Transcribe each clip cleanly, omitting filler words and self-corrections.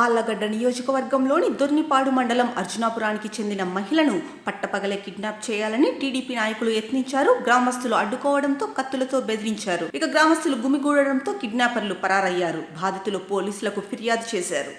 ఆళ్లగడ్డ నియోజకవర్గంలోని దొర్నిపాడు మండలం అర్జునాపురానికి చెందిన మహిళను పట్టపగలే కిడ్నాప్ చేయాలని టీడీపీ నాయకులు యత్నించారు. గ్రామస్తులు అడ్డుకోవడంతో కత్తులతో బెదిరించారు. ఇక గ్రామస్తులు గుమిగూడడంతో కిడ్నాపర్లు పరారయ్యారు. బాధితులు పోలీసులకు ఫిర్యాదు చేశారు.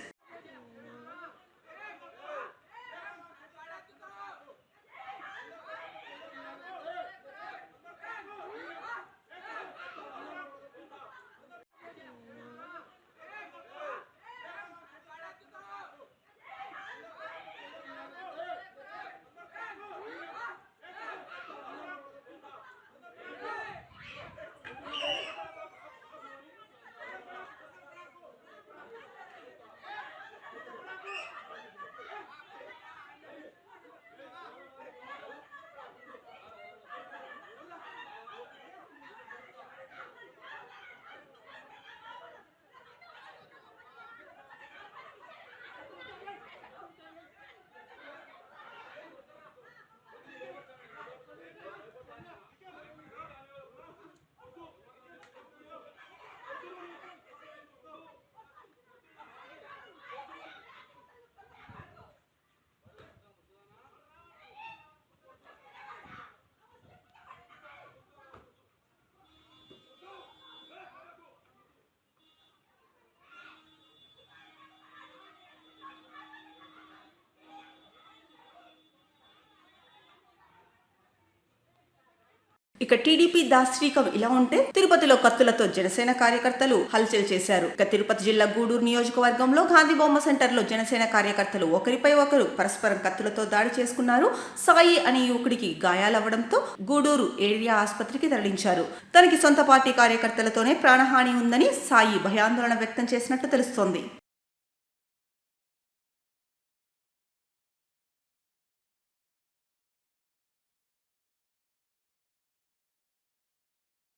ఇక టీడీపీ దాస్త్రీకం ఇలా ఉంటే తిరుపతిలో కత్తులతో జనసేన కార్యకర్తలు హల్చల్ చేశారు. ఇక తిరుపతి జిల్లా గూడూరు నియోజకవర్గంలో గాంధీ బొమ్మ సెంటర్లో జనసేన కార్యకర్తలు ఒకరిపై ఒకరు పరస్పరం కత్తులతో దాడి చేసుకున్నారు. సాయి అనే యువకుడికి గాయాలవ్వడంతో గూడూరు ఏరియా ఆసుపత్రికి తరలించారు. తనకి సొంత పార్టీ కార్యకర్తలతోనే ప్రాణహాని ఉందని సాయి భయాందోళన వ్యక్తం చేసినట్లు తెలుస్తోంది.